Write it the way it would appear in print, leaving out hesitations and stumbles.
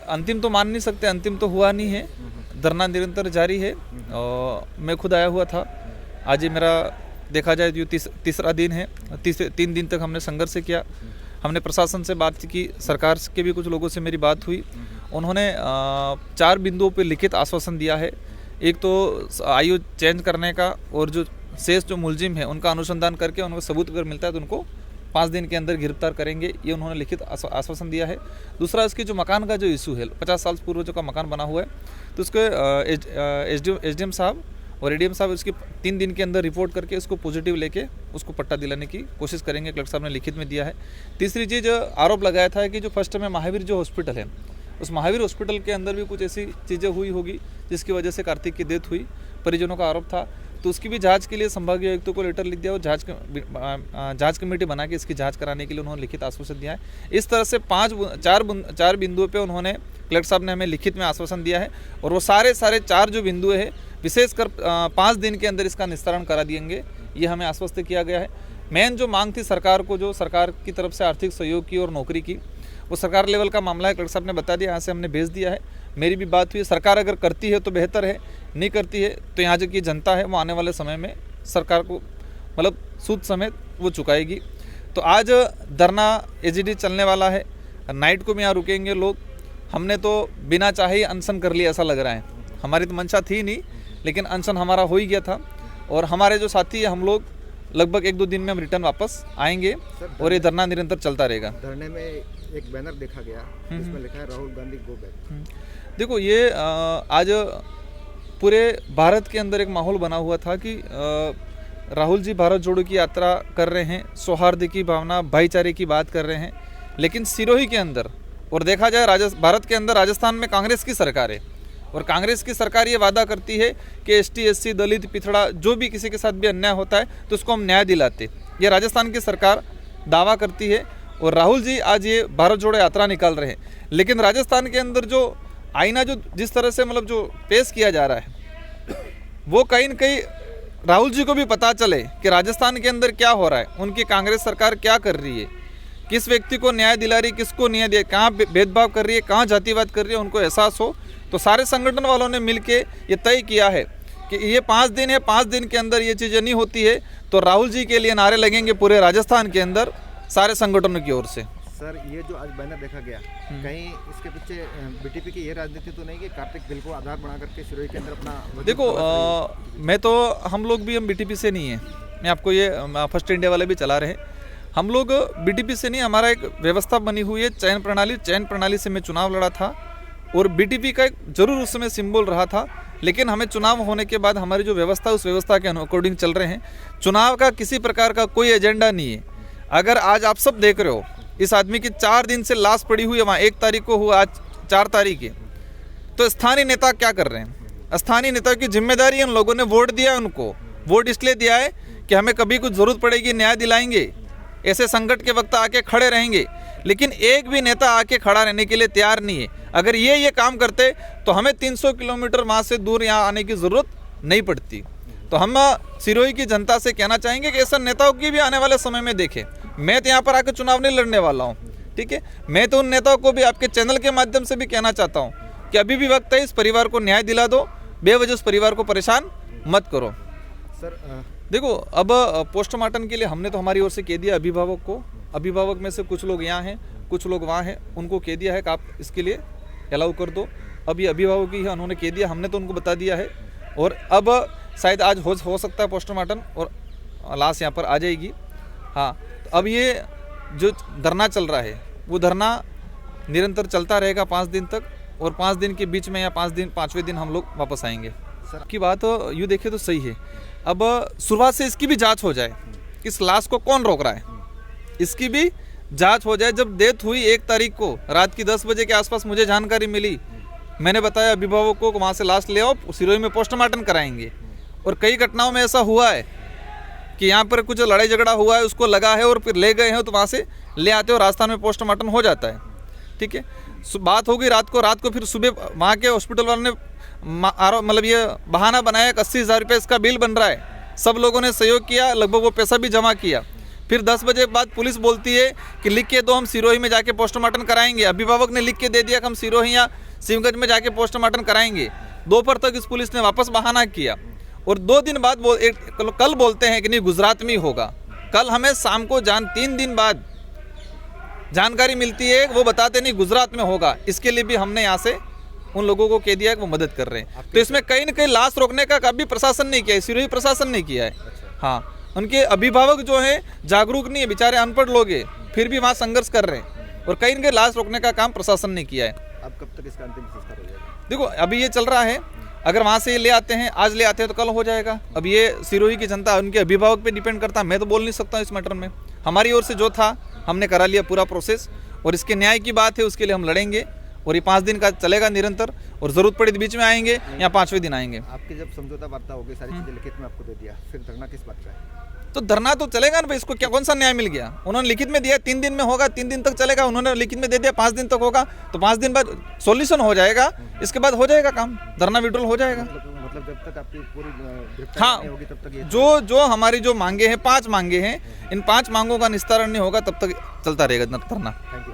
अंतिम तो मान नहीं सकते, अंतिम तो हुआ नहीं है, धरना निरंतर जारी है। और मैं खुद आया हुआ था, आज ये मेरा देखा जाए तो तीसरा दिन है। 3 दिन तक हमने संघर्ष किया, हमने प्रशासन से बात की, सरकार के भी कुछ लोगों से मेरी बात हुई। उन्होंने 4 बिंदुओं पर लिखित आश्वासन दिया है। एक तो आयु चेंज करने का, और जो शेष जो मुलजिम है उनका अनुसंधान करके उनको सबूत अगर मिलता है तो उनको 5 दिन के अंदर गिरफ्तार करेंगे, ये उन्होंने लिखित आश्वासन दिया है। दूसरा, इसकी जो मकान का जो इशू है, 50 साल पूर्व जो का मकान बना हुआ है, तो उसके एसडीएम साहब और एडीएम साहब उसकी 3 दिन के अंदर रिपोर्ट करके उसको पॉजिटिव लेके उसको पट्टा दिलाने की कोशिश करेंगे, कलेक्टर साहब ने लिखित में दिया है। तीसरी चीज़, आरोप लगाया था कि जो फर्स्ट में महावीर जो हॉस्पिटल है, उस महावीर हॉस्पिटल के अंदर भी कुछ ऐसी चीज़ें हुई होगी जिसकी वजह से कार्तिक की डेथ हुई, परिजनों का आरोप था। तो उसकी भी जांच के लिए संभागीय आयुक्तों को लेटर लिख दिया और जांच कमेटी बना के इसकी जांच कराने के लिए उन्होंने लिखित आश्वासन दिया है। इस तरह से 4 बिंदुओं पे उन्होंने, कलेक्टर साहब ने हमें लिखित में आश्वासन दिया है, और वो सारे 4 जो बिंदु है विशेषकर 5 दिन के अंदर इसका निस्तारण करा देंगे, ये हमें आश्वस्त किया गया है। मेन जो मांग थी सरकार को, जो सरकार की तरफ से आर्थिक सहयोग की और नौकरी की, वो सरकार लेवल का मामला है, कलेक्टर साहब ने बता दिया, यहाँ से हमने भेज दिया है। मेरी भी बात हुई, सरकार अगर करती है तो बेहतर है, नहीं करती है तो यहाँ जो की जनता है वो आने वाले समय में सरकार को मतलब सूद समेत वो चुकाएगी। तो आज धरना एजीडी चलने वाला है, नाइट को भी यहाँ रुकेंगे लोग। हमने तो बिना चाहे ही अनशन कर लिया ऐसा लग रहा है, हमारी तो मंशा थी नहीं, लेकिन अनशन हमारा हो ही गया था। और हमारे जो साथी है, हम लोग लगभग 1-2 दिन में हम रिटर्न वापस आएंगे और ये धरना निरंतर चलता रहेगा। धरने में एक बैनर देखा गया जिसमें लिखा है राहुल गांधी गो बैक। देखो, ये आज पूरे भारत के अंदर एक माहौल बना हुआ था कि राहुल जी भारत जोड़ो की यात्रा कर रहे हैं, सौहार्द की भावना, भाईचारे की बात कर रहे हैं, लेकिन सिरोही के अंदर, और देखा जाए भारत के अंदर राजस्थान में कांग्रेस की सरकार है, और कांग्रेस की सरकार ये वादा करती है कि एसटी, एससी, दलित, पिछड़ा, जो भी किसी के साथ भी अन्याय होता है तो उसको हम न्याय दिलाते, ये राजस्थान की सरकार दावा करती है। और राहुल जी आज ये भारत जोड़ो यात्रा निकाल रहे हैं, लेकिन राजस्थान के अंदर जो आईना जो जिस तरह से मतलब जो पेश किया जा रहा है, वो कहीं न कहीं राहुल जी को भी पता चले कि राजस्थान के अंदर क्या हो रहा है, उनकी कांग्रेस सरकार क्या कर रही है, किस व्यक्ति को न्याय दिला रही है, किसको न्याय दिया, कहाँ भेदभाव कर रही है, कहाँ जातिवाद कर रही है, उनको एहसास हो। तो सारे संगठन वालों ने मिलके ये तय किया है कि ये 5 दिन है, 5 दिन के अंदर ये चीज़ें नहीं होती है तो राहुल जी के लिए नारे लगेंगे पूरे राजस्थान के अंदर सारे संगठनों की ओर से। सर, ये जो आज बैनर देखा गया, कहीं इसके पीछे बीटीपी की ये राजनीति तो नहीं कि कार्तिक बिल को आधार बना करके सिरोही के अंदर अपना? देखो, मैं तो हम बीटीपी से नहीं है, मैं आपको ये फर्स्ट इंडिया वाले भी चला रहे हैं, हम लोग बीटीपी से नहीं, हमारा एक व्यवस्था बनी हुई है चयन प्रणाली से मैं चुनाव लड़ा था, और बीटीपी का एक जरूर उस समय सिंबल रहा था, लेकिन हमें चुनाव होने के बाद हमारी जो व्यवस्था, उस व्यवस्था के अकॉर्डिंग चल रहे हैं। चुनाव का किसी प्रकार का कोई एजेंडा नहीं है। अगर आज आप सब देख रहे हो, इस आदमी की 4 दिन से लाश पड़ी हुई है, वहाँ 1 तारीख को हुआ, आज 4 तारीख है, तो स्थानीय नेता क्या कर रहे हैं? स्थानीय नेता की जिम्मेदारी है, उन लोगों ने वोट दिया है, उनको वोट इसलिए दिया है कि हमें कभी कुछ जरूरत पड़ेगी न्याय दिलाएंगे, ऐसे संकट के वक्त आके खड़े रहेंगे, लेकिन एक भी नेता आके खड़ा रहने के लिए तैयार नहीं है। अगर ये काम करते तो हमें 300 किलोमीटर वहाँ से दूर यहाँ आने की ज़रूरत नहीं पड़ती। तो हम सिरोही की जनता से कहना चाहेंगे कि ऐसा नेताओं की भी आने वाले समय में देखें। मैं तो यहाँ पर आकर चुनाव नहीं लड़ने वाला हूँ, ठीक है। मैं तो उन नेताओं को भी आपके चैनल के माध्यम से भी कहना चाहता हूँ कि अभी भी वक्त है, इस परिवार को न्याय दिला दो, बेवजह उस परिवार को परेशान मत करो। सर, देखो, अब पोस्टमार्टम के लिए हमने तो हमारी ओर से कह दिया अभिभावक को, अभिभावक में से कुछ लोग यहाँ हैं, कुछ लोग वहाँ हैं, उनको कह दिया है कि आप इसके लिए अलाउ कर दो। अब ये अभिभावक ही है, उन्होंने कह दिया, हमने तो उनको बता दिया है, और अब शायद आज हो सकता है पोस्टमार्टम और लाश यहाँ पर आ जाएगी। हाँ, तो अब ये जो धरना चल रहा है वो धरना निरंतर चलता रहेगा 5 दिन तक, और 5 दिन के बीच में या 5वें दिन हम लोग वापस आएंगे। सर की बात यूँ देखे तो सही है। अब शुरुआत से इसकी भी जांच हो जाए, इस लाश को कौन रोक रहा है, इसकी भी जांच हो जाए। जब डेथ हुई 1 तारीख को रात की 10 बजे के आसपास मुझे जानकारी मिली, मैंने बताया अभिभावकों को वहाँ से लाश ले आओ, सिरोही में पोस्टमार्टम कराएंगे। और कई घटनाओं में ऐसा हुआ है कि यहाँ पर कुछ लड़ाई झगड़ा हुआ है, उसको लगा है और फिर ले गए हैं, तो वहाँ से ले आते हो, राजस्थान में पोस्टमार्टम हो जाता है, ठीक है। बात हो गई रात को फिर सुबह वहाँ के हॉस्पिटल वालों ने मतलब ये बहाना बनाया कि 80,000 रुपये इसका बिल बन रहा है। सब लोगों ने सहयोग किया, लगभग वो पैसा भी जमा किया। फिर 10 बजे बाद पुलिस बोलती है कि लिख के दो, हम सिरोही में जाके पोस्टमार्टम कराएंगे। अभिभावक ने लिख के दे दिया कि हम सिरोही या शिवगंज में जाके पोस्टमार्टम कराएंगे। दोपहर तक इस पुलिस ने वापस बहाना किया और 2 दिन बाद कल बोलते हैं कि नहीं गुजरात में ही होगा। कल हमें शाम को 3 दिन बाद जानकारी मिलती है, वो बताते नहीं गुजरात में होगा। इसके लिए भी हमने यहाँ से उन लोगों को कह दिया है कि वो मदद कर रहे हैं। तो इसमें कहीं ना कहीं लाश रोकने का कभी प्रशासन नहीं किया है, सिरोही प्रशासन नहीं किया है। हाँ, उनके अभिभावक जो है जागरूक नहीं है, बेचारे अनपढ़ लोग हैं, फिर भी वहाँ संघर्ष कर रहे हैं और कहीं ना कहीं लाश रोकने का काम प्रशासन ने किया है। अब कब तक इसका अंतिम संस्कार हो जाएगा? देखो अभी ये चल रहा है, अगर वहाँ से ले आते हैं, आज ले आते हैं तो कल हो जाएगा। अब ये सिरोही की जनता उनके अभिभावक पे डिपेंड करता है, मैं तो बोल नहीं सकता इस मैटर में। हमारी ओर से जो था हमने करा लिया पूरा प्रोसेस और इसके न्याय की बात है, उसके लिए हम लड़ेंगे और ये 5 दिन का चलेगा निरंतर और जरूरत पड़े तो बीच में आएंगे या 5वें दिन आएंगे। आपकी जब समझौता वार्ता होगी, सारी चीजें लिखित में आपको दे दिया, फिर धरना किस बात का है? तो धरना तो चलेगा ना भाई, इसको क्या कौन सा न्याय मिल गया? उन्होंने लिखित में दिया 3 दिन में होगा, 3 दिन तक चलेगा। उन्होंने लिखित में दे दिया 5 दिन तक होगा, तो 5 दिन बाद सॉल्यूशन हो जाएगा, इसके बाद हो जाएगा काम, धरना विड्रॉल हो जाएगा। मतलब जब तक आपकी पूरी गिरफ्तारी हाँ, नहीं होगी तब तक ये जो हमारी जो मांगे हैं, 5 मांगे हैं, इन 5 मांगों का निस्तारण नहीं होगा तब तक चलता रहेगा धरना। Thank you.